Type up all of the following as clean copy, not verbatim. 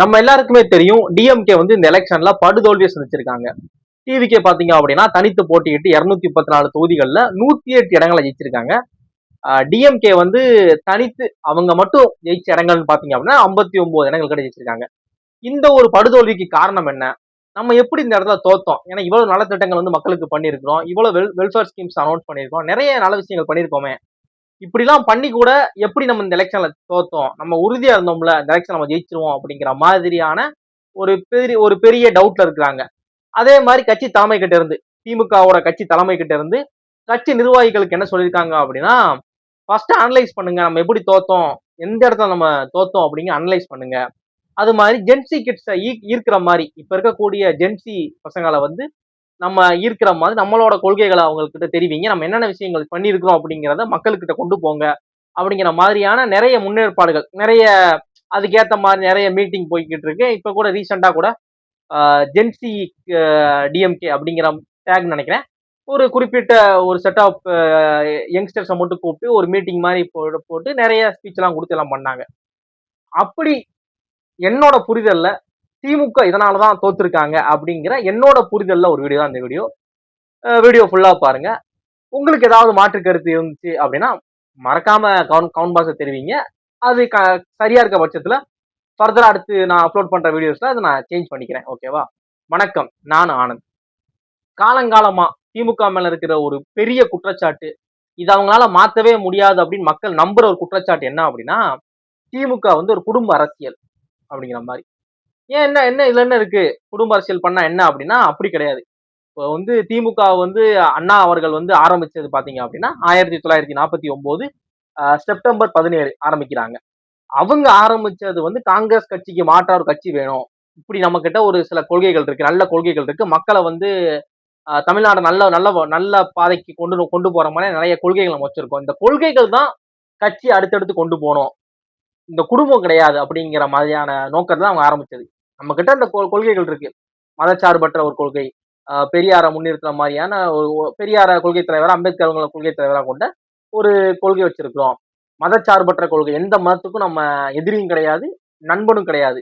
நம்ம எல்லாருக்குமே தெரியும் டிஎம்கே வந்து இந்த எலெக்ஷன்ல படுதோல்வியை சந்திச்சிருக்காங்க. டிவிகே பாத்தீங்க அப்படின்னா தனித்து போட்டியிட்டு 234 தொகுதிகள்ல 108 இடங்களை ஜெயிச்சிருக்காங்க. டிஎம்கே வந்து தனித்து அவங்க மட்டும் ஜெயிச்ச இடங்கள்னு பாத்தீங்க அப்படின்னா 59 இடங்கள் கிட்ட ஜெயிச்சிருக்காங்க. இந்த ஒரு படுதோல்விக்கு காரணம் என்ன? நம்ம எப்படி இந்த இடத்துல தோத்தோம்? ஏன்னா இவ்வளவு நலத்திட்டங்கள் வந்து மக்களுக்கு பண்ணியிருக்கிறோம், இவ்வளவு வெல்ஃபேர் ஸ்கீம்ஸ் அனௌன்ஸ் பண்ணியிருக்கோம், நிறைய நல்ல விஷயங்கள் பண்ணியிருக்கோமே. இப்படிலாம் பண்ணி கூட எப்படி நம்ம இந்த எலெக்ஷன்ல தோத்தோம், நம்ம உறுதியா இருந்தோம்ல இந்த எலெக்ஷன் நம்ம ஜெயிச்சிருவோம் அப்படிங்கிற மாதிரியான ஒரு பெரிய டவுட்ல இருக்கிறாங்க. அதே மாதிரி கட்சி தலைமை கிட்ட இருந்து திமுகவோட கட்சி தலைமை கிட்ட இருந்து கட்சி நிர்வாகிகளுக்கு என்ன சொல்லியிருக்காங்க அப்படின்னா, ஃபர்ஸ்ட் அனலைஸ் பண்ணுங்க, நம்ம எப்படி தோத்தோம், எந்த இடத்துல நம்ம தோத்தோம் அப்படிங்க அனலைஸ் பண்ணுங்க. அது மாதிரி ஜென்சி கிட்ஸை ஈர்க்கிற மாதிரி இப்ப இருக்கக்கூடிய ஜென்சி பசங்களை வந்து நம்ம ஈர்க்கிற மாதிரி நம்மளோட கொள்கைகளை அவங்கக்கிட்ட தெரிவிங்க, நம்ம என்னென்ன விஷயங்கள் பண்ணியிருக்கிறோம் அப்படிங்கிறத மக்கள்கிட்ட கொண்டு போங்க அப்படிங்கிற மாதிரியான நிறைய முன்னேற்பாடுகள், நிறைய அதுக்கேற்ற மாதிரி நிறைய மீட்டிங் போய்கிட்டு இருக்கு. இப்ப கூட ரீசெண்டா கூட ஜென்சி டிஎம்கே அப்படிங்கிற டேக் நினைக்கிறேன், ஒரு குறிப்பிட்ட ஒரு செட் ஆஃப் யங்ஸ்டர்ஸை மட்டும் கூப்பிட்டு ஒரு மீட்டிங் மாதிரி போட்டு நிறைய ஸ்பீச் எல்லாம் கொடுத்து எல்லாம் பண்ணாங்க. அப்படி என்னோட புரிதல்ல திமுக இதனாலதான் தோத்துருக்காங்க அப்படிங்கிற என்னோட புரிதல்ல ஒரு வீடியோ தான் இந்த வீடியோ ஃபுல்லா பாருங்க. உங்களுக்கு ஏதாவது மாற்று கருத்து இருந்துச்சு அப்படின்னா மறக்காம கவுண்ட் பாக்ஸை தெரிவிங்க. அது சரியா இருக்க பட்சத்துல ஃபர்தரா அடுத்து நான் அப்லோட் பண்ற வீடியோஸ்ல அதை நான் சேஞ்ச் பண்ணிக்கிறேன். ஓகேவா? வணக்கம், நான் ஆனந்த். காலங்காலமா திமுக மேல இருக்கிற ஒரு பெரிய குற்றச்சாட்டு, இது அவங்களால மாத்தவே முடியாது அப்படின்னு மக்கள் நம்புற ஒரு குற்றச்சாட்டு என்ன அப்படின்னா, திமுக வந்து ஒரு குடும்ப அரசியல் அப்படிங்கிற மாதிரி. ஏன் என்ன என்ன இதுல என்ன இருக்கு, குடும்ப அரசியல் பண்ணா என்ன அப்படின்னா அப்படி கிடையாது. இப்போ வந்து திமுக வந்து அண்ணா அவர்கள் வந்து ஆரம்பிச்சது பாத்தீங்க அப்படின்னா 1949 செப்டம்பர் 17 ஆரம்பிக்கிறாங்க. அவங்க ஆரம்பிச்சது வந்து காங்கிரஸ் கட்சிக்கு மாற்றா ஒரு கட்சி வேணும், இப்படி நம்ம கிட்ட ஒரு சில கொள்கைகள் இருக்கு, நல்ல கொள்கைகள் இருக்கு, மக்களை வந்து தமிழ்நாடு நல்ல நல்ல நல்ல பாதைக்கு கொண்டு போற மாதிரி நிறைய கொள்கைகள் நம்ம வச்சிருக்கோம், இந்த கொள்கைகள் தான் கட்சி அடுத்தடுத்து கொண்டு போனோம், இந்த குடும்பம் கிடையாது அப்படிங்கிற மாதிரியான நோக்கத்தை அவங்க ஆரம்பிச்சது. நம்ம கிட்ட இந்த கொள்கைகள் இருக்கு, மதச்சார்பற்ற ஒரு கொள்கை, பெரியாரை முன்னிறுத்துற மாதிரியான ஒரு பெரியார கொள்கை தலைவரா, அம்பேத்கர் கொள்கை தலைவரா கொண்ட ஒரு கொள்கை வச்சிருக்கிறோம். மதச்சார்பற்ற கொள்கை, எந்த மதத்துக்கும் நம்ம எதிரியும் கிடையாது, நண்பனும் கிடையாது,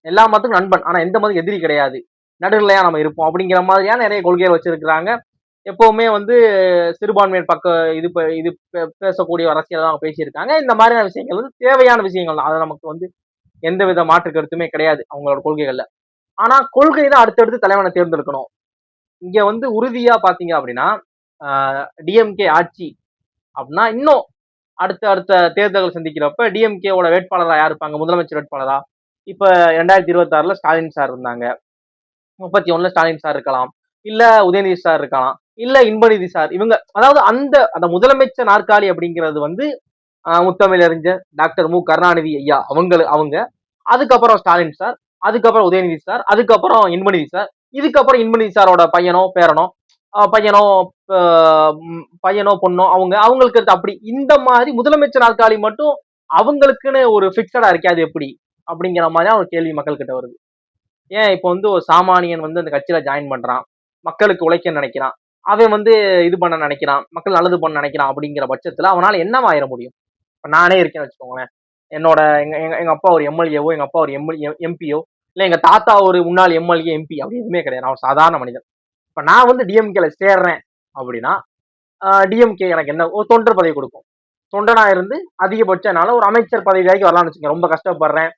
எல்லா மதத்துக்கும் நண்பன், ஆனா எந்த மதம் எதிரி கிடையாது, நடுநிலையா நம்ம இருப்போம் அப்படிங்கிற மாதிரியான நிறைய கொள்கைகள் வச்சிருக்கிறாங்க. எப்பவுமே வந்து சிறுபான்மையர் இது இது பேசக்கூடிய அரசியல் தான் பேசியிருக்காங்க. இந்த மாதிரியான விஷயங்கள் வந்து தேவையான விஷயங்கள் தான், அது நமக்கு வந்து எந்தவித மாற்று கருத்துமே கிடையாது அவங்களோட கொள்கைகள்ல. ஆனா கொள்கை தான் அடுத்தடுத்து தலைவனை தேர்ந்தெடுக்கணும். இங்க வந்து உறுதியா பாத்தீங்க அப்படின்னா டிஎம்கே ஆட்சி அப்படின்னா இன்னும் அடுத்த அடுத்த தேர்தல்கள் சந்திக்கிறப்ப டிஎம்கேவோட வேட்பாளரா யார் இருப்பாங்க, முதலமைச்சர் வேட்பாளரா? இப்ப 2026 ஸ்டாலின் சார் இருந்தாங்க, 31 ஸ்டாலின் சார் இருக்கலாம், இல்ல உதயநிதி சார் இருக்கலாம், இல்ல இன்பநிதி சார். இவங்க அதாவது அந்த முதலமைச்சர் நாற்காலி அப்படிங்கிறது வந்து முத்தமிழறிஞர் டாக்டர் மு கருணாநிதி ஐயா அவங்க, அதுக்கப்புறம் ஸ்டாலின் சார், அதுக்கப்புறம் உதயநிதி சார், அதுக்கப்புறம் இன்பநிதி சார், இதுக்கப்புறம் இன்பநிதி சாரோட பையனோ பேரனோ, பையனோ பையனோ பொண்ணோ அவங்களுக்கு அப்படி இந்த மாதிரி முதலமைச்சர் நாற்காலி மட்டும் அவங்களுக்குன்னு ஒரு பிக்சடா இருக்காது எப்படி அப்படிங்கிற மாதிரி ஒரு கேள்வி மக்கள் கிட்ட வருது. ஏன் இப்போ வந்து ஒரு சாமானியன் வந்து அந்த கட்சியில ஜாயின் பண்றான், மக்களுக்கு உழைக்க நினைக்கிறான், அவன் வந்து இது பண்ண நினைக்கிறான், மக்கள் நல்லது பண்ண நினைக்கிறான், அப்படிங்கிற பட்சத்துல அவனால என்னவா ஆயிட முடியும்? இப்ப நானே இருக்கேன்னு வச்சுக்கோங்களேன், என்னோட எங்க அப்பா ஒரு எம்எல்ஏவோ, எங்க அப்பா ஒரு எம்பியோ, இல்ல எங்க தாத்தா ஒரு முன்னாள் எம்எல்ஏ எம்பி அப்படி எதுவுமே கிடையாது, நான் ஒரு சாதாரண மனிதன். இப்ப நான் வந்து டிஎம்கேல சேர்றேன் அப்படின்னா டிஎம்கே எனக்கு என்ன ஒரு தொண்டர் பதவி கொடுக்கும், தொண்டனா இருந்து அதிகபட்சம் என்னால ஒரு அமைச்சர் பதவி வரைக்கும் வரலாம்னு வச்சுக்கோங்க. ரொம்ப கஷ்டப்படுறேன்,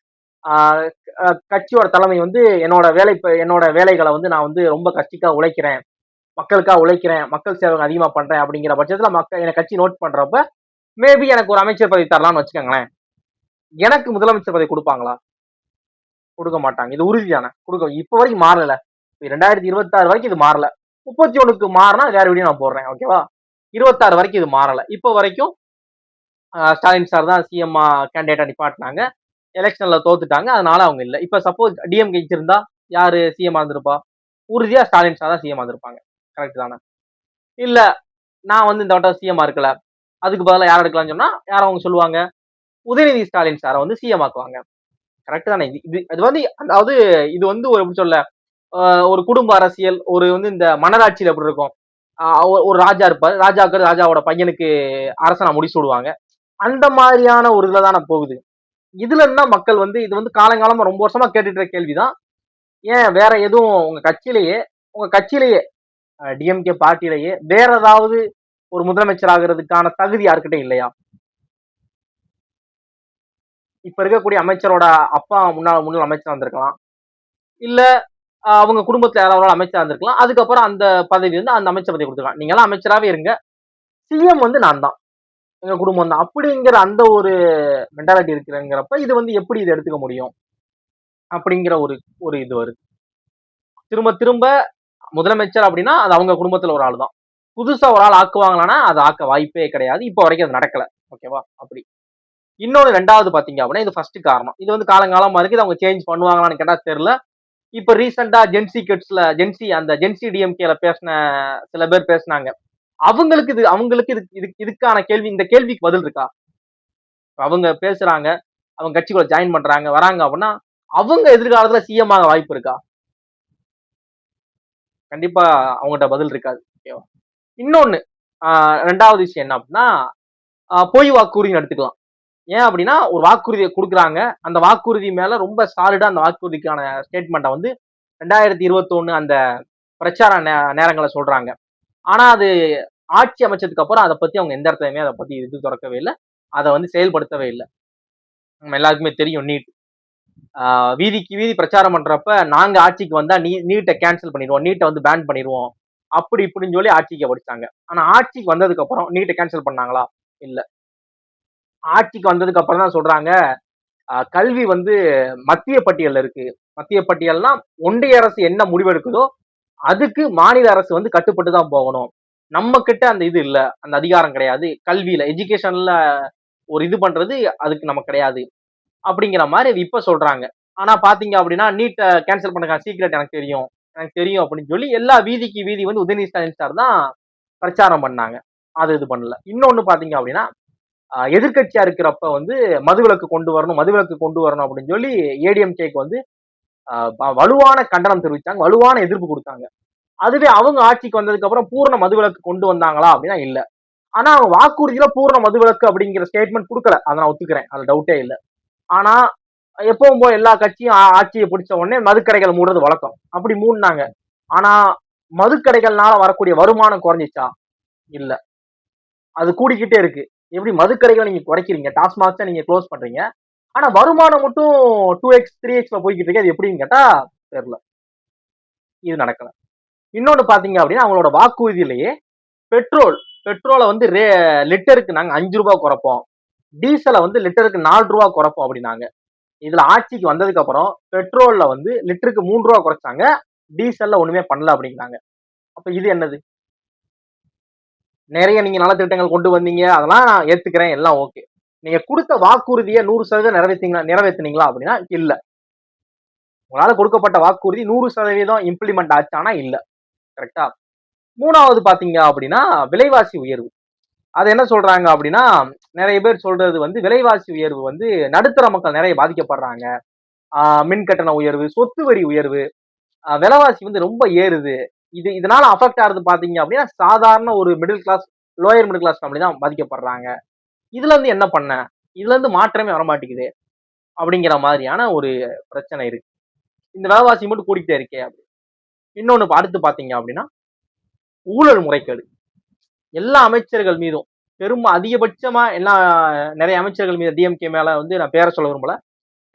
கட்சியோட தலைமை வந்து என்னோட வேலைகளை வந்து நான் வந்து ரொம்ப கட்சிக்காக உழைக்கிறேன், மக்களுக்காக உழைக்கிறேன், மக்கள் சேவை அதிகமா பண்றேன் அப்படிங்கிற பட்சத்துல மக்கள் எனக்கு கட்சி நோட் பண்றப்ப மேபி எனக்கு ஒரு அமைச்சர் பதவி தரலாம்னு வச்சுக்கோங்களேன். எனக்கு முதலமைச்சர் பதவி கொடுப்பாங்களா? கொடுக்க மாட்டாங்க. இது உறுதியான இப்ப வரைக்கும் மாறல, 2026 வரைக்கும் இது மாறல, 31க்கு மாறினா வேற வீடியோ நான் போடுறேன். ஓகேவா? 26 வரைக்கும் இது மாறல. இப்போ வரைக்கும் ஸ்டாலின் சார் தான் சிஎம் கேண்டிடேட்டா நிப்பாட்டினாங்க, எலெக்ஷன்ல தோத்துட்டாங்க, அதனால அவங்க இல்ல. இப்ப சப்போஸ் டிஎம்கே இருந்தா யாரு சிஎம் இருந்திருப்பா? உறுதியா ஸ்டாலின் சார் தான் சிஎம் இருந்திருப்பாங்க. கரெக்ட் தானே? இல்ல நான் வந்து இந்த வட்டம் சிஎம் இருக்கல, அதுக்கு பதிலாக யார் எடுக்கலாம்னு சொன்னா யார் அவங்க சொல்லுவாங்க, உதயநிதி ஸ்டாலின் சாரை வந்து சிஎம் ஆக்குவாங்க. கரெக்ட் தானே? இது வந்து அதாவது இது வந்து ஒரு எப்படி சொல்ல, ஒரு குடும்ப அரசியல், ஒரு வந்து இந்த மன்னராட்சியில எப்படி இருக்கும், ஒரு ராஜா இருப்பாரு, ராஜாவோட பையனுக்கு அரசனை முடிச்சு விடுவாங்க, அந்த மாதிரியான ஒரு இதுல தானே போகுது. இதுல என்ன மக்கள் வந்து இது வந்து காலங்காலமா ரொம்ப வருஷமா கேட்டுட்டு இருக்க கேள்விதான். ஏன் வேற எதுவும் உங்க கட்சியிலேயே டிஎம்கே பார்ட்டியிலேயே வேற ஏதாவது ஒரு முதலமைச்சர் ஆகிறதுக்கான தகுதி யாருக்கிட்ட இல்லையா? இப்ப இருக்கக்கூடிய அமைச்சரோட அப்பா முன்னாள் அமைச்சரா இருந்திருக்கலாம். இல்ல அவங்க குடும்பத்துல யாராவது அமைச்சரா இருந்திருக்கலாம். அதுக்கப்புறம் அந்த பதவி வந்து அந்த அமைச்சர் பதவி கொடுத்துருக்காங்க. நீங்க எல்லாம் அமைச்சராவே இருங்க. சிஎம் வந்து நான் தான். எங்க குடும்பம் தான். அப்படிங்கிற அந்த ஒரு மென்டாலிட்டி இருக்குங்கிறப்ப இது வந்து எப்படி இதை எடுத்துக்க முடியும்? அப்படிங்கிற ஒரு ஒரு இது வருது. திரும்ப திரும்ப முதலமைச்சர் அப்படின்னா அது அவங்க குடும்பத்துல ஒரு ஆள் தான். புதுசா ஒரு ஆள் ஆக்குவாங்களான்னா அது ஆக்க வாய்ப்பே கிடையாது. இப்போ வரைக்கும் அது நடக்கல. ஓகேவா? அப்படி. இன்னொன்னு 2வது பாத்தீங்க அப்படின்னா இது ஃபர்ஸ்ட் காரணம். இது வந்து காலங்காலமா இருக்கு. இதை அவங்க சேஞ்ச் பண்ணுவாங்களான்னு கேட்டா தெரியல. இப்ப ரீசெண்டா ஜென்சி டிஎம்கேல பேசின சில பேர் பேசினாங்க. இதுக்கான கேள்வி, இந்த கேள்விக்கு பதில் இருக்கா? அவங்க பேசுறாங்க, அவங்க கட்சிக்குள்ள ஜாயின் பண்றாங்க, வராங்க அப்படின்னா அவங்க எதிர்காலத்துல சிஎம் ஆக வாய்ப்பு இருக்கா? கண்டிப்பா அவங்ககிட்ட பதில் இருக்காது. ஓகேவா? இன்னொன்னு 2வது விஷயம் என்ன அப்படின்னா பொய் வாக்குறுதின்னு எடுத்துக்கலாம். ஏன் அப்படின்னா ஒரு வாக்குறுதியை கொடுக்குறாங்க. அந்த வாக்குறுதி மேல ரொம்ப சாலிடா அந்த வாக்குறுதிக்கான ஸ்டேட்மெண்ட்டை வந்து 2021 அந்த பிரச்சார நேரங்களை சொல்றாங்க. ஆனா அது ஆட்சி அமைச்சதுக்கு அப்புறம் அதை பத்தி அவங்க எந்த இடத்துலயுமே அதை பத்தி இது திறக்கவே இல்லை. அதை வந்து செயல்படுத்தவே இல்லை. நம்ம எல்லாருக்குமே தெரியும் நீட். வீதிக்கு வீதி பிரச்சாரம் பண்றப்ப நாங்க ஆட்சிக்கு வந்தா நீட்டை கேன்சல் பண்ணிடுவோம், நீட்டை வந்து பேன் பண்ணிடுவோம், அப்படி இப்படின்னு சொல்லி ஆட்சிக்கு படிச்சாங்க. ஆனா ஆட்சிக்கு வந்ததுக்கு அப்புறம் நீட்டை கேன்சல் பண்ணாங்களா? இல்ல. ஆட்சிக்கு வந்ததுக்கு அப்புறம் தான் சொல்றாங்க கல்வி வந்து மத்திய பட்டியல்ல இருக்கு. மத்திய பட்டியல்னா ஒன்றிய அரசு என்ன முடிவெடுக்குதோ அதுக்கு மாநில அரசு வந்து கட்டுப்பட்டு தான் போகணும். நம்ம கிட்ட அந்த இது இல்ல, அந்த அதிகாரம் கிடையாது. கல்வியில எஜுகேஷன்ல ஒரு இது பண்றது அதுக்கு நமக்கு கிடையாது அப்படிங்கிற மாதிரி இப்ப சொல்றாங்க. ஆனா பாத்தீங்க அப்படின்னா நீட்டை கேன்சல் பண்ண சீக்ரெட் எனக்கு தெரியும் அப்படின்னு சொல்லி எல்லா வீதிக்கு வீதி வந்து உதயநிதி ஸ்டாலின் சார் தான் பிரச்சாரம் பண்ணாங்க. அது இது பண்ணல. இன்னொன்னு பாத்தீங்க அப்படின்னா எதிர்கட்சியா இருக்கிறப்ப வந்து மதுவிலக்கு கொண்டு வரணும் அப்படின்னு சொல்லி ஏடிஎம்கேக்கு வந்து வலுவான கண்டனம் தெரிவித்தாங்க, வலுவான எதிர்ப்பு கொடுத்தாங்க. அதுவே அவங்க ஆட்சிக்கு வந்ததுக்கு அப்புறம் பூரண மதுவிலக்கு கொண்டு வந்தாங்களா அப்படின்னா இல்ல. ஆனா அவங்க வாக்குறுதியில பூரண மதுவிலக்கு அப்படிங்கிற ஸ்டேட்மெண்ட் கொடுக்கல. அதை நான் ஒத்துக்கிறேன், அது டவுட்டே இல்லை. ஆனா எப்பவும் போய் எல்லா கட்சியும் ஆட்சியை பிடிச்ச உடனே மதுக்கடைகள் மூடுறது வழக்கம். அப்படி மூடினாங்க. ஆனா மதுக்கடைகள்னால வரக்கூடிய வருமானம் குறைஞ்சிச்சா? இல்ல. அது கூடிக்கிட்டே இருக்கு. எப்படி மதுக்கடைகளை நீங்க குறைக்கிறீங்க, டாஸ்மாக்ஸை நீங்க க்ளோஸ் பண்றீங்க, ஆனா வருமானம் மட்டும் 2x 3x போய்கிட்டு இருக்கு. அது எப்படின்னு கேட்டா தெரியல. இது நடக்கல. இன்னொன்னு பாத்தீங்க அப்படின்னா அவங்களோட வாக்குறுதியிலேயே பெட்ரோலை வந்து லிட்டருக்கு நாங்க 5 ரூபாய் குறைப்போம், டீசலை வந்து லிட்டருக்கு 4 ரூபாய் குறைப்போம் அப்படின்னாங்க. இதுல ஆட்சிக்கு வந்ததுக்கு அப்புறம் பெட்ரோல்ல வந்து லிட்டருக்கு 3 ரூபாய் குறைச்சாங்க, டீசல்ல ஒண்ணுமே பண்ணல அப்படிங்கிறாங்க. அப்ப இது என்னது? நிறைய நீங்க நலத்திட்டங்கள் கொண்டு வந்தீங்க, அதெல்லாம் நான் ஏத்துக்கிறேன், எல்லாம் ஓகே. நீங்க கொடுத்த வாக்குறுதியை 100% நிறைவேற்றினீங்களா அப்படின்னா இல்ல. உங்களால கொடுக்கப்பட்ட வாக்குறுதி 100% இம்ப்ளிமெண்ட் ஆச்சானா இல்ல. கரெக்டா? 3வது பாத்தீங்க அப்படின்னா விலைவாசி உயர்வு. அது என்ன சொல்றாங்க அப்படின்னா நிறைய பேர் சொல்றது வந்து விலைவாசி உயர்வு வந்து நடுத்தர மக்கள் நிறைய பாதிக்கப்படுறாங்க. மின் கட்டண உயர்வு, சொத்து வரி உயர்வு, விலைவாசி வந்து ரொம்ப ஏறுது. இதனால அஃபெக்ட் ஆகுறது பாத்தீங்க அப்படின்னா சாதாரண ஒரு லோயர் மிடில் கிளாஸ் ஃபேமிலி தான் பாதிக்கப்படுறாங்க. இதுல இருந்து என்ன பண்ண? இதுல இருந்து மாற்றமே வர மாட்டேங்குது அப்படிங்கிற மாதிரியான ஒரு பிரச்சனை இருக்கு. இந்த விலைவாசி மட்டும் கூடிக்கிட்டே இருக்கே. இன்னொன்னு அடுத்து பாத்தீங்க அப்படின்னா ஊழல் முறைகேடு. எல்லா அமைச்சர்கள் மீதும் அதிகபட்சமா நிறைய அமைச்சர்கள் மீது டிஎம்கே மேல வந்து நான் பேரை சொல்ல விரும்பல.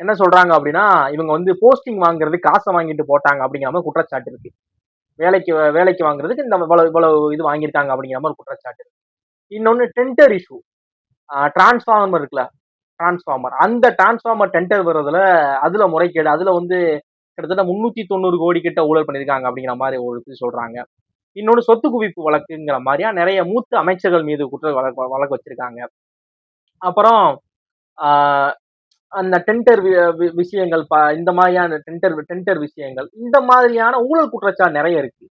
என்ன சொல்றாங்க அப்படின்னா இவங்க வந்து போஸ்டிங் வாங்குறது காசை வாங்கிட்டு போட்டாங்க அப்படிங்கிற மாதிரி குற்றச்சாட்டு இருக்கு. வேலைக்கு வாங்குறதுக்கு இந்த இவ்வளவு இது வாங்கியிருக்காங்க அப்படிங்கிற மாதிரி குற்றச்சாட்டு. இன்னொன்னு டெண்டர் இஷ்யூ. டிரான்ஸ்ஃபார்மர் இருக்குல்ல, அந்த டிரான்ஸ்ஃபார்மர் டெண்டர் வர்றதுல அதுல முறைகேடு, அதுல வந்து கிட்டத்தட்ட 390 கோடி கிட்ட ஊழல் பண்ணிருக்காங்க அப்படிங்கிற மாதிரி ஒரு இது சொல்றாங்க. இன்னொன்னு சொத்து குவிப்பு வழக்குங்கிற மாதிரியா நிறைய மூத்த அமைச்சர்கள் மீது வழக்கு வச்சிருக்காங்க. அப்புறம் அந்த டெண்டர் விஷயங்கள், இந்த மாதிரியான டெண்டர் விஷயங்கள், இந்த மாதிரியான ஊழல் குற்றச்சாட்டு நிறைய இருக்கு.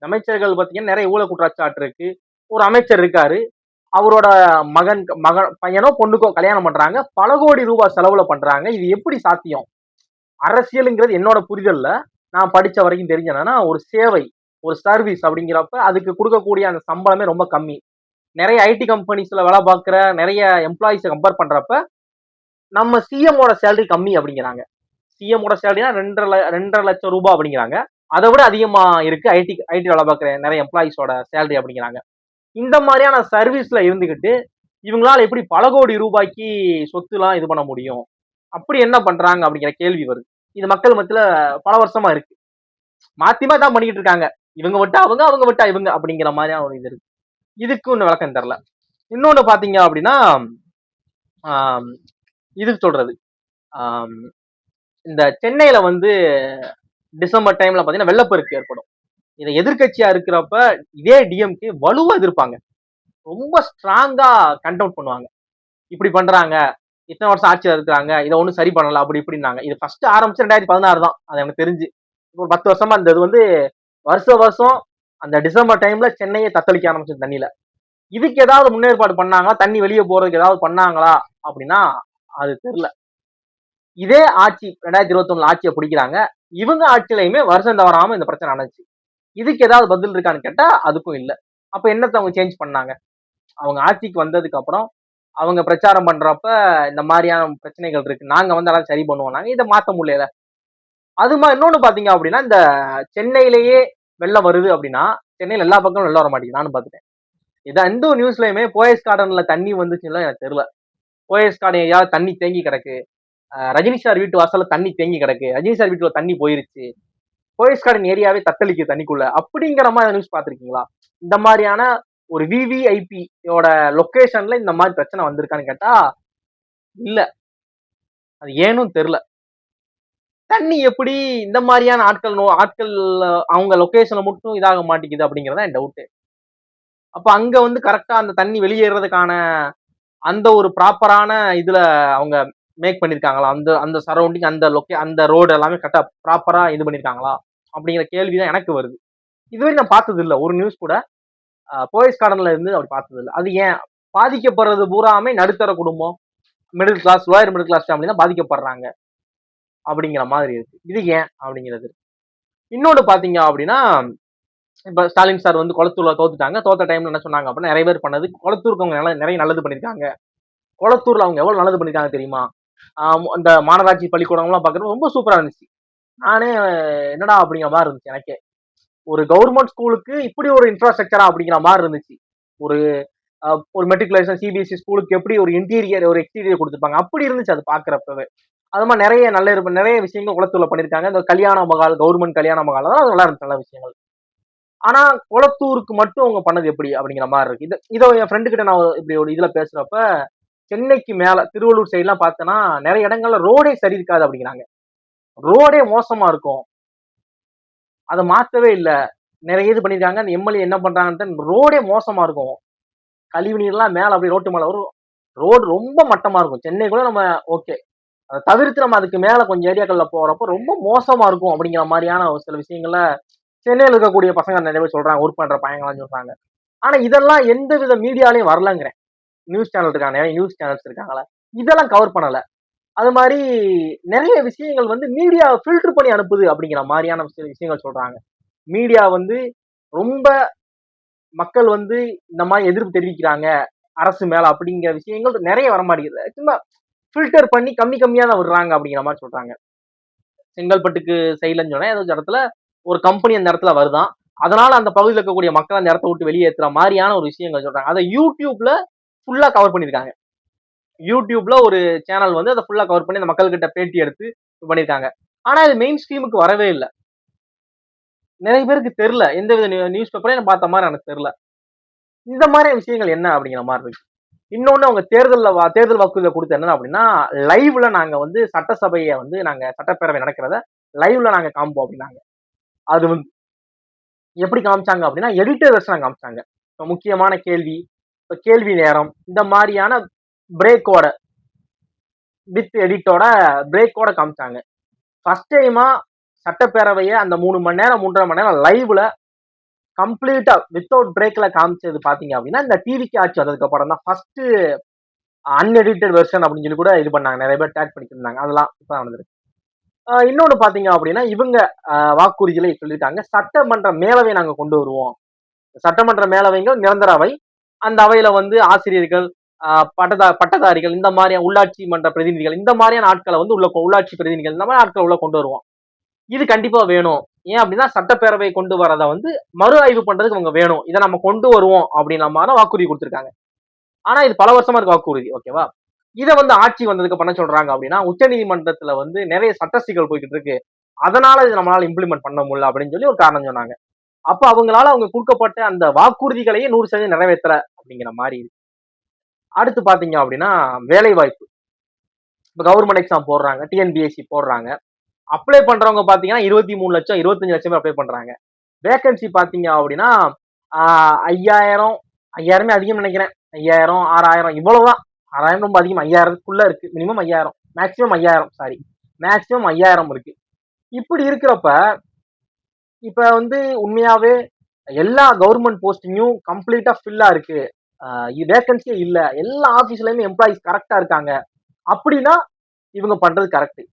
அமைச்சர்கள் பாத்தீங்கன்னா நிறைய ஊழல் குற்றச்சாட்டு இருக்கு. ஒரு அமைச்சர் இருக்காரு, அவரோட பையனோ பொண்ணுக்கோ கல்யாணம் பண்றாங்க, பல கோடி ரூபாய் செலவுல பண்றாங்க. இது எப்படி சாத்தியம்? அரசியலுங்கிறது என்னோட புரிதல்ல நான் படிச்ச வரைக்கும் தெரிஞ்சதுன்னா ஒரு சேவை, ஒரு சர்வீஸ் அப்படிங்கிறப்ப அதுக்கு கொடுக்கக்கூடிய அந்த சம்பளமே ரொம்ப கம்மி. நிறைய ஐடி கம்பெனிஸ்ல வேலை பார்க்குற நிறைய எம்ப்ளாயிஸை கம்பேர் பண்றப்ப நம்ம சிஎம்மோட சேலரி கம்மி அப்படிங்கிறாங்க. சிஎம்மோட சேலரினா 2.5 லட்சம் ரூபாய் அப்படிங்கிறாங்க. அதை விட அதிகமா இருக்கு ஐடி வேலை பார்க்குற நிறைய எம்ப்ளாயிஸோட சேலரி அப்படிங்கிறாங்க. இந்த மாதிரியான சர்வீஸ்ல இருந்துகிட்டு இவங்களால எப்படி பல கோடி ரூபாய்க்கு சொத்துலாம் இது பண்ண முடியும்? அப்படி என்ன பண்றாங்க அப்படிங்கிற கேள்வி வருது. இது மக்கள் மத்தியில பல வருஷமா இருக்கு. மாத்தி மாத்தி தான் பண்ணிக்கிட்டு இருக்காங்க. இவங்க விட்டா அவங்க, அவங்க விட்டா இவங்க அப்படிங்கிற மாதிரியான ஒரு இது இருக்கு. இதுக்கு ஒண்ணு விளக்கம் தெரியல. இன்னொன்னு பாத்தீங்க அப்படின்னா ஆம், இது சொல்றது ஆம், இந்த சென்னையில வந்து டிசம்பர் டைம்ல பாத்தீங்கன்னா வெள்ளப்பெருக்கு ஏற்படும். இதை எதிர்க்கட்சியா இருக்கிறப்ப இதே டிஎம்கே வலுவா எதிர்ப்பாங்க. ரொம்ப ஸ்ட்ராங்கா கண்டவுட் பண்ணுவாங்க. இப்படி பண்றாங்க, இத்தனை வருஷம் ஆட்சியா இருக்கிறாங்க, இதை ஒன்றும் சரி பண்ணல அப்படி இப்படின்னாங்க. இது ஃபர்ஸ்ட் ஆரம்பிச்சு 2016 தான், அது எனக்கு தெரிஞ்சு. ஒரு 10 வருஷமா இந்த இது வந்து வருஷம் அந்த டிசம்பர் டைம்ல சென்னையை தத்தளிக்க ஆரம்பிச்சது தண்ணியில. இதுக்கு ஏதாவது முன்னேற்பாடு பண்ணாங்களா, தண்ணி வெளியே போறதுக்கு ஏதாவது பண்ணாங்களா அப்படின்னா அது தெரியல. இதே ஆட்சி 2021 ஆட்சியை பிடிக்கிறாங்க. இவங்க ஆட்சியிலையுமே வருஷம் தவறாம இந்த பிரச்சனை நடந்துச்சு. இதுக்கு ஏதாவது பதில் இருக்கான்னு கேட்டா அதுக்கும் இல்லை. அப்ப என்னத்தை அவங்க சேஞ்ச் பண்ணாங்க? அவங்க ஆட்சிக்கு வந்ததுக்கு அப்புறம் அவங்க பிரச்சாரம் பண்றப்ப இந்த மாதிரியான பிரச்சனைகள் இருக்கு, நாங்க வந்து அதெல்லாம் சரி பண்ணுவோம், நாங்க இதை மாத்த முடியல. அது மாதிரி இன்னொன்னு பாத்தீங்க அப்படின்னா, இந்த சென்னையிலேயே வெள்ளம் வருது அப்படின்னா சென்னையில எல்லா பக்கமும் வெள்ளம் வர மாட்டேங்குது. நானும் பாத்துட்டேன். இதான் எந்த ஒரு நியூஸ்லயுமே போயஸ் கார்டன்ல தண்ணி வந்துச்சுன்னு எனக்கு தெரியல. போயஸ் கார்டன் ஏரியாவது தண்ணி தேங்கி கிடக்கு, ரஜினி சார் வீட்டு வாசல்ல தண்ணி தேங்கி கிடக்கு, ரஜினி சார் வீட்டுல தண்ணி போயிருச்சு, போயஸ் கார்டன் ஏரியாவே தத்தளிக்கு தண்ணிக்குள்ள அப்படிங்கிற மாதிரி நியூஸ் பாத்திருக்கீங்களா? இந்த மாதிரியான ஒரு விவிஐபியோட லொகேஷன்ல இந்த மாதிரி பிரச்சனை வந்திருக்கான்னு கேட்டா இல்ல. அது ஏனும் தெரியல. தண்ணி எப்படி இந்த மாதிரியான ஆட்கள் அவங்க லொகேஷன்ல மட்டும் இதாக மாட்டேங்குது அப்படிங்கறத என் டவுட். அப்ப அங்க வந்து கரெக்டா அந்த தண்ணி வெளியேறதுக்கான அந்த ஒரு ப்ராப்பரான இதுல அவங்க மேக் பண்ணிருக்காங்களா? அந்த அந்த சரௌண்டிங் அந்த ரோடு எல்லாமே கரெக்டா ப்ராப்பரா இது பண்ணிருக்காங்களா அப்படிங்கிற கேள்விதான் எனக்கு வருது. இதுவரை நான் பார்த்தது இல்ல ஒரு நியூஸ் கூட போயஸ் கார்டன்ல இருந்து அப்படி பார்த்தது இல்லை. அது ஏன் பாதிக்கப்படுறது பூராமே நடுத்தர குடும்பம், middle class, lower middle class family தான் பாதிக்கப்படுறாங்க அப்படிங்கிற மாதிரி இருக்கு. இது ஏன் அப்படிங்கிறது. இன்னொன்று பாத்தீங்க அப்படின்னா, இப்ப ஸ்டாலின் சார் வந்து குளத்தூர்ல தோத்துட்டாங்க. தோத்த டைம்ல என்ன சொன்னாங்க அப்படின்னா, நிறைய பேர் பண்ணது குளத்தூருக்கு அவங்க நிறைய நல்லது பண்ணிருக்காங்க. குளத்தூர்ல அவங்க எவ்வளவு நல்லது பண்ணிருக்காங்க தெரியுமா? அந்த மாநகராட்சி பள்ளிக்கூடம்லாம் பாக்குறது ரொம்ப சூப்பரா இருந்துச்சு. நானே என்னடா அப்படிங்கிற மாதிரி இருந்துச்சு எனக்கே. ஒரு கவர்மெண்ட் ஸ்கூலுக்கு இப்படி ஒரு இன்ஃப்ராஸ்ட்ரக்சரா அப்படிங்கிற மாதிரி இருந்துச்சு. ஒரு ஒரு மெட்ரிகுலேஷன் சிபிஎஸ்சி ஸ்கூலுக்கு எப்படி ஒரு இன்டீரியர் ஒரு எக்ஸ்டீரியர் கொடுத்துருப்பாங்க அப்படி இருந்துச்சு அது பாக்குறப்பவே. அது மாதிரி நிறைய விஷயங்கள் குளத்தூர்ல பண்ணிருக்காங்க. இந்த கல்யாண மகால், கவர்மெண்ட் கல்யாண மகால் அதெல்லாம் நல்லா இருந்துச்சு, நல்ல விஷயங்கள். ஆனா குளத்தூருக்கு மட்டும் அவங்க பண்ணது எப்படி அப்படிங்கிற மாதிரி இருக்கு. இதோ என் ஃப்ரெண்டு கிட்ட நான் இப்படி ஒரு இதுல பேசுறப்ப சென்னைக்கு மேல திருவள்ளூர் சைடு எல்லாம் பார்த்தோன்னா நிறைய இடங்கள்ல ரோடே சரி இருக்காது அப்படிங்கிறாங்க. ரோடே மோசமா இருக்கும், அதை மாத்தவே இல்லை, நிறைய இது பண்ணிருக்காங்க. அந்த எம்எல்ஏ என்ன பண்றாங்கன்னு ரோடே மோசமா இருக்கும், கழிவு நீர்லாம் மேல அப்படி ரோட்டு மேல வரும், ரோடு ரொம்ப மட்டமா இருக்கும். சென்னை கூட நம்ம ஓகே, அதை தவிர்த்து நம்ம அதுக்கு மேல கொஞ்சம் ஏரியாக்கள்ல போறப்போ ரொம்ப மோசமா இருக்கும் அப்படிங்கிற மாதிரியான ஒரு சில விஷயங்கள்ல சென்னையில் இருக்கக்கூடிய பசங்க நிறைய பேர் சொல்றாங்க, ஒர்க் பண்ற பையங்களாம் சொல்றாங்க. ஆனா இதெல்லாம் எந்த வித மீடியாலையும் வரலங்கிறேன். நியூஸ் சேனல் இருக்காங்க, நிறைய நியூஸ் சேனல்ஸ் இருக்காங்களா, இதெல்லாம் கவர் பண்ணல. அது மாதிரி நிறைய விஷயங்கள் வந்து மீடியா ஃபில்டர் பண்ணி அனுப்புது அப்படிங்கிற மாதிரியான விஷயங்கள் சொல்றாங்க. மீடியா வந்து ரொம்ப மக்கள் வந்து இந்த மாதிரி எதிர்ப்பு தெரிவிக்கிறாங்க அரசு மேல அப்படிங்கிற விஷயங்கள் நிறைய வரமாட்டேங்குது. சும்மா ஃபில்டர் பண்ணி கம்மியா தான் விடுறாங்க அப்படிங்கிற மாதிரி சொல்றாங்க. செங்கல்பட்டுக்கு சைடுலன்னு சொன்னா ஏதோ இடத்துல ஒரு கம்பெனி அந்த இடத்துல வருதான், அதனால அந்த பகுதியில் இருக்கக்கூடிய மக்கள் அந்த இடத்த விட்டு வெளியேற்றுற மாதிரியான ஒரு விஷயங்கள் சொல்றாங்க. அதை யூடியூப்ல ஃபுல்லா கவர் பண்ணிருக்காங்க. யூடியூப்ல ஒரு சேனல் வந்து அதை ஃபுல்லா கவர் பண்ணி அந்த மக்கள் கிட்ட பேட்டி எடுத்து பண்ணிருக்காங்க. ஆனா இது மெயின் ஸ்ட்ரீமுக்கு வரவே இல்லை. நிறைய பேருக்கு தெரியல, எந்த வித நியூஸ் பேப்பரையும் பார்த்த மாதிரி எனக்கு தெரியல. இந்த மாதிரி விஷயங்கள் என்ன அப்படிங்கிற மாதிரி இருக்கு. இன்னொன்னு அவங்க தேர்தல் வாக்குறுதியை கொடுத்த என்ன அப்படின்னா, லைவ்ல நாங்க வந்து சட்டசபையை வந்து நாங்க சட்டப்பேரவை நடக்கிறத லைவ்ல நாங்க காமிப்போம் அப்படின்னாங்க. அது வந்து எப்படி காமிச்சாங்க அப்படின்னா எடிட்டர் வெர்ஷன் காமிச்சாங்க. இப்போ முக்கியமான கேள்வி, இப்போ கேள்வி நேரம், இந்த மாதிரியான பிரேக்கோட வித் எடிட்டோட பிரேக்கோட காமிச்சாங்க. ஃபர்ஸ்ட் டைமா சட்டப்பேரவையை அந்த 3 மணி நேரம் 3.5 மணி நேரம் லைவ்ல கம்ப்ளீட்டா வித்தவுட் பிரேக்ல காமிச்சது பாத்தீங்க அப்படின்னா இந்த டிவிக்கு ஆட்சி வந்ததுக்கு அப்புறம் தான் ஃபர்ஸ்ட் அன்எடிட்டட் வெர்ஷன் அப்படின்னு சொல்லி கூட இது பண்ணாங்க. நிறைய பேர் டேக் பண்ணிட்டு அதெல்லாம் இப்ப நடந்திருக்கு. இன்னொன்னு பாத்தீங்க அப்படின்னா இவங்க வாக்குறுதிகளை சொல்லியிருக்காங்க, சட்டமன்ற மேலவை நாங்க கொண்டு வருவோம். சட்டமன்ற மேலவைங்க நிரந்தர அவை, அந்த அவையில வந்து ஆசிரியர்கள், பட்டதாரிகள், இந்த மாதிரியான உள்ளாட்சி மன்ற பிரதிநிதிகள், இந்த மாதிரியான ஆட்களை வந்து உள்ளாட்சி பிரதிநிதிகள், இந்த மாதிரி ஆட்களை உள்ள கொண்டு வருவோம். இது கண்டிப்பா வேணும். ஏன் அப்படின்னா சட்டப்பேரவை கொண்டு வரதை வந்து மறு ஆய்வு பண்றதுக்கு அவங்க வேணும். இதை நம்ம கொண்டு வருவோம் அப்படின்ற மாதிரி வாக்குறுதி கொடுத்திருக்காங்க. ஆனா இது பல வருஷமா இருக்க வாக்குறுதி. ஓகேவா? இதை வந்து ஆட்சி வந்ததுக்கு பண்ண சொல்றாங்க அப்படின்னா உச்ச நீதிமன்றத்துல வந்து நிறைய சட்ட சிக்கல் போய்கிட்டு இருக்கு. அதனால இது நம்மளால இம்ப்ளிமெண்ட் பண்ண முடியல அப்படின்னு சொல்லி ஒரு காரணம் சொன்னாங்க. அப்ப அவங்களால அவங்க கொடுக்கப்பட்ட அந்த வாக்குறுதிகளையே 100% நிறைவேற்றல அப்படிங்கிற மாதிரி இருக்கு. அடுத்து பாத்தீங்க அப்படின்னா வேலை வாய்ப்பு. இப்ப கவர்மெண்ட் எக்ஸாம் போடுறாங்க, டிஎன்பிஎஸ்சி போடுறாங்க. அப்ளை பண்றவங்க பாத்தீங்கன்னா 23 லட்சம் 25 லட்சம் பேர் அப்ளை பண்றாங்க. வேகன்சி பாத்தீங்க அப்படின்னா 5000 5000 அதிகம் நினைக்கிறேன். 5000 6000 இவ்வளவுதான். 6000 ரொம்ப அதிகம். 5000க்குள்ள இருக்கு. மினிமம் 5000, மேக்சிமம் 5000, சாரி மேக்சிமம் 5000 இருக்கு. இப்படி இருக்கிறப்ப இப்ப வந்து உண்மையாவே எல்லா கவர்மெண்ட் போஸ்டிங்கும் கம்ப்ளீட்டா ஃபில்லா இருக்கு, வேகன்சியே இல்ல, எல்லா ஆபீஸ்லயுமே எம்ப்ளாயிஸ் கரெக்டா இருக்காங்க அப்படின்னா இவங்க பண்றது கரெக்ட்.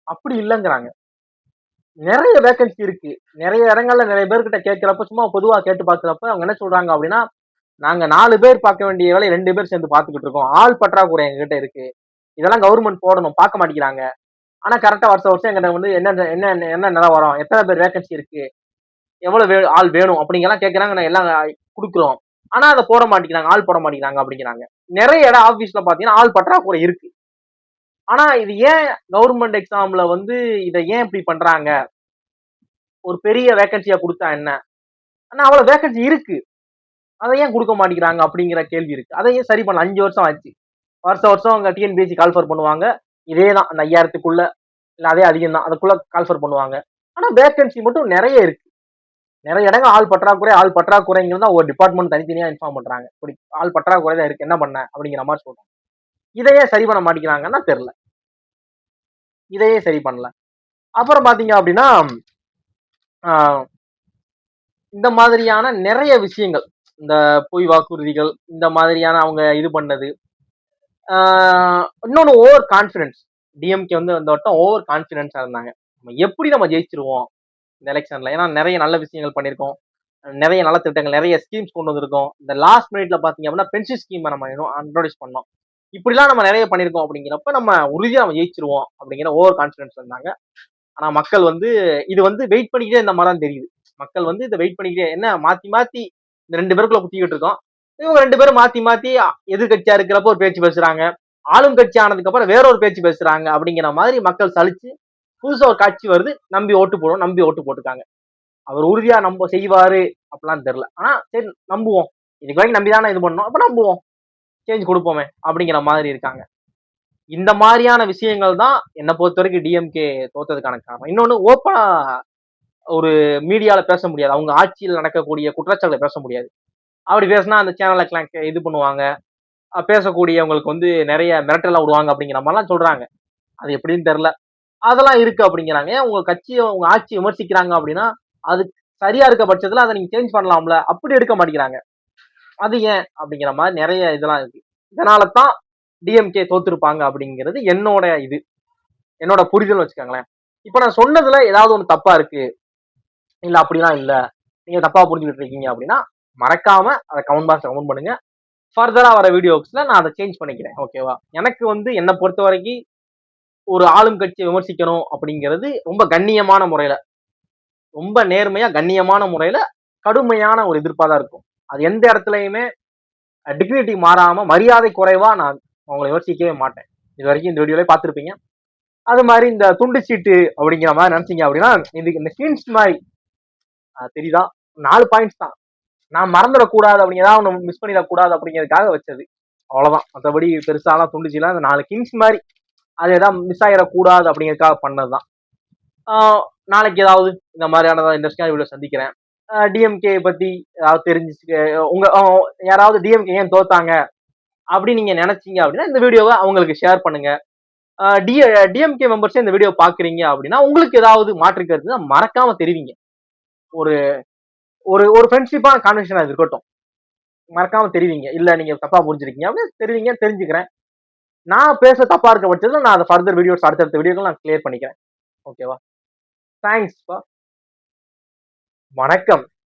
அப்படி இல்லைங்கிறாங்க. நிறைய வேகன்சி இருக்கு. நிறைய இடங்கள்ல நிறைய பேர்கிட்ட கேட்கிறப்ப, சும்மா பொதுவா கேட்டு பாக்குறப்ப அவங்க என்ன சொல்றாங்க அப்படின்னா, நாங்க 4 பேர் பார்க்க வேண்டிய வேலை 2 பேர் சேர்ந்து பார்த்துக்கிட்டு இருக்கோம். ஆள் பற்றாக்குறை எங்ககிட்ட இருக்கு. இதெல்லாம் கவர்மெண்ட் போடணும், பார்க்க மாட்டேங்கிறாங்க. ஆனா கரெக்டா வருஷம் வருஷம் எங்கிட்ட வந்து என்ன என்ன என்ன நிலவரம், எத்தனை பேர் வேகன்சி இருக்கு, எவ்வளவு ஆள் வேணும் அப்படிங்கலாம் கேட்கறாங்க. நான் எல்லாம் கொடுக்குறோம். ஆனா அதை போட மாட்டேங்கிறாங்க, ஆள் போட மாட்டேங்கிறாங்க அப்படிங்கிறாங்க. நிறைய இடம் ஆபீஸ்ல பாத்தீங்கன்னா ஆள் பற்றாக்குறை இருக்கு. ஆனா இது ஏன் கவர்மெண்ட் எக்ஸாம்ல வந்து இதை ஏன் இப்படி பண்றாங்க? ஒரு பெரிய வேகன்சியா கொடுத்தா என்ன? ஆனா அவ்வளவு வேகன்சி இருக்கு, அதை ஏன் கொடுக்க மாட்டேங்கிறாங்க அப்படிங்கிற கேள்வி இருக்கு. அதை ஏன் சரி பண்ணல? 5 வருஷம் ஆச்சு. வருஷம் வருஷம் அவங்க டிஎன்பிஎஸ்சி கால்ஃபர் பண்ணுவாங்க. இதேதான் அந்த 5000க்குள்ள, இல்ல அதே அதிகம் தான், அதுக்குள்ள கால்ஃபர் பண்ணுவாங்க. ஆனா வேகன்சி மட்டும் நிறைய இருக்கு. நிறைய இடங்கள் ஆள் பற்றாக்குறை, ஆள் பற்றாக்குறைங்கிறதா ஒரு டிபார்ட்மெண்ட் தனித்தனியா இன்ஃபார்ம் பண்றாங்க. இப்படி ஆள் பற்றாக்குறை தான் இருக்கு, என்ன பண்ண அப்படிங்கிற மாதிரி சொல்றாங்க. இதையே சரி பண்ண மாட்டேங்கிறாங்கன்னா தெரியல. இதையே சரி பண்ணல. அப்புறம் பாத்தீங்க அப்படின்னா இந்த மாதிரியான நிறைய விஷயங்கள், இந்த பொய் வாக்குறுதிகள், இந்த மாதிரியான அவங்க இது பண்ணது, இன்னொன்னு ஓவர் கான்பிடன்ஸ். டிஎம்கே வந்து அந்த வட்டம் ஓவர் கான்பிடன்ஸா இருந்தாங்க. எப்படி நம்ம ஜெயிச்சிருவோம் இந்த எலெக்ஷன்ல, ஏன்னா நிறைய நல்ல விஷயங்கள் பண்ணிருக்கோம், நிறைய நல்ல திட்டங்கள், நிறைய ஸ்கீம்ஸ் கொண்டு வந்திருக்கோம். இந்த லாஸ்ட் மினிட்ல பாத்தீங்க அப்படின்னா பென்ஷன் ஸ்கீம் நம்ம இன்ட்ரோடியூஸ் பண்ணோம். இப்படிலாம் நம்ம நிறைய பண்ணிருக்கோம். அப்படிங்கிறப்ப நம்ம உறுதியா நம்ம ஜெயிச்சிருவோம் அப்படிங்கிற ஓவர் கான்பிடன்ஸ் இருந்தாங்க. ஆனா மக்கள் வந்து இது வந்து வெயிட் பண்ணிக்கிட்டே இந்த மாதிரி தான் தெரியுது. மக்கள் வந்து இதை வெயிட் பண்ணிக்கிட்டே, என்ன மாத்தி மாத்தி இந்த 2 பேருக்குள்ள குத்திக்கிட்டு இருக்கோம். இவங்க 2 பேரும் மாத்தி மாத்தி எதிர்கட்சியா இருக்கிறப்ப ஒரு பேச்சு பேசுறாங்க, ஆளும் கட்சி ஆனதுக்கு அப்புறம் வேற ஒரு பேச்சு பேசுறாங்க. அப்படிங்கிற மாதிரி மக்கள் சலிச்சு புதுசா ஒரு காட்சி வருது, நம்பி ஓட்டு போடுவோம், நம்பி ஓட்டு போட்டுக்காங்க. அவர் உறுதியா நம்ம செய்வாரு அப்படிலாம் தெரியல. ஆனா சரி நம்புவோம், இதுக்கு வரைக்கும் நம்பிதானே இது பண்ணோம், அப்ப நம்புவோம், சேஞ்ச் கொடுப்போமே அப்படிங்கிற மாதிரி இருக்காங்க. இந்த மாதிரியான விஷயங்கள் தான் என்னை பொறுத்த வரைக்கும் டிஎம்கே தோத்ததுக்கான காரணம். இன்னொன்னு, ஓப்பனா ஒரு மீடியால பேச முடியாது, அவங்க ஆட்சியில் நடக்கக்கூடிய குற்றச்சாட்டுகளை பேச முடியாது. அப்படி பேசினா அந்த சேனல்ல இது பண்ணுவாங்க, பேசக்கூடியவங்களுக்கு வந்து நிறைய மிரட்டலாம் விடுவாங்க அப்படிங்கிற மாதிரிலாம் சொல்றாங்க. அது எப்படின்னு தெரியல. அதெல்லாம் இருக்கு அப்படிங்கிறாங்க. ஏன் உங்க கட்சியை உங்க ஆட்சி விமர்சிக்கிறாங்க அப்படின்னா அது சரியா இருக்க பட்சத்துல அதை நீங்க சேஞ்ச் பண்ணலாம்ல, அப்படி எடுக்க மாட்டேங்கிறாங்க. அது ஏன் அப்படிங்கிற மாதிரி நிறைய இதெல்லாம் இருக்கு. இதனாலதான் டிஎம்கே தோத்துருப்பாங்க அப்படிங்கிறது என்னோட புரிதல் வச்சுக்கோங்களேன். இப்ப நான் சொன்னதுல ஏதாவது ஒண்ணு தப்பா இருக்கு, இல்ல அப்படிலாம் இல்ல, நீங்க தப்பா புரிஞ்சுக்கிட்டு இருக்கீங்க அப்படின்னா மறக்காம அதை கமெண்ட் பாக்ஸ்ல கமெண்ட் பண்ணுங்க. ஃபர்தரா வர வீடியோஸ்ல நான் அதை சேஞ்ச் பண்ணிக்கிறேன். ஓகேவா? எனக்கு வந்து என்னை பொறுத்த வரைக்கும் ஒரு ஆளும் கட்சியை விமர்சிக்கணும் அப்படிங்கிறது ரொம்ப கண்ணியமான முறையில, ரொம்ப நேர்மையா கண்ணியமான முறையில, கடுமையான ஒரு எதிர்ப்பா தான் இருக்கும். அது எந்த இடத்துலயுமே டிக்னிட்டி மாறாம மரியாதை குறைவா நான் அவங்களை விமர்சிக்கவே மாட்டேன். இது வரைக்கும் இந்த வீடியோல பார்த்திருப்பீங்க. அது மாதிரி இந்த துண்டு சீட்டு அப்படிங்கிற மாதிரி நினைச்சீங்க அப்படின்னா இதுக்கு இந்த ஹிண்ட்ஸ் மாதிரி தெரியுதா, 4 பாயிண்ட்ஸ் தான். நான் மறந்துடக்கூடாது, அப்படி ஏதாவது ஒன்று மிஸ் பண்ணிடக்கூடாது அப்படிங்கிறதுக்காக வச்சது, அவ்வளவுதான். மற்றபடி பெருசாலாம் துண்டுச்சுலாம் இந்த 4 ஹிண்ட்ஸ் மாதிரி, அது ஏதாவது மிஸ் ஆகிடக்கூடாது அப்படிங்கிறதுக்காக பண்ணதுதான். நாளைக்கு ஏதாவது இந்த மாதிரியான இன்ட்ரெஸ்டிங்கான வீடியோ சந்திக்கிறேன். டிஎம்கே பத்தி ஏதாவது தெரிஞ்சு உங்க யாராவது டிஎம்கே ஏன் தோத்தாங்க அப்படி நீங்க நினைச்சீங்க அப்படின்னா இந்த வீடியோவை அவங்களுக்கு ஷேர் பண்ணுங்க. டிஎம்கே மெம்பர்ஸே இந்த வீடியோ பாக்குறீங்க அப்படின்னா உங்களுக்கு ஏதாவது மாற்று கருத்து மறக்காம தெரிவிங்க. ஒரு ஒரு ஒரு ஃப்ரெண்ட்ஷிப்பான கான்வர்சேஷன் அது இருக்கட்டும், மறக்காம தெரிவிங்க. இல்ல நீங்க தப்பா புரிஞ்சிருக்கீங்க அப்படின்னு தெரிவிங்க, தெரிஞ்சுக்கிறேன். நான் பேச தப்பா இருக்க பட்சத்தில் நான் அதை ஃபர்தர் வீடியோஸ், அடுத்தடுத்த வீடியோக்கள் நான் கிளியர் பண்ணிக்கிறேன். ஓகேவா? தேங்க்ஸ். வணக்கம்.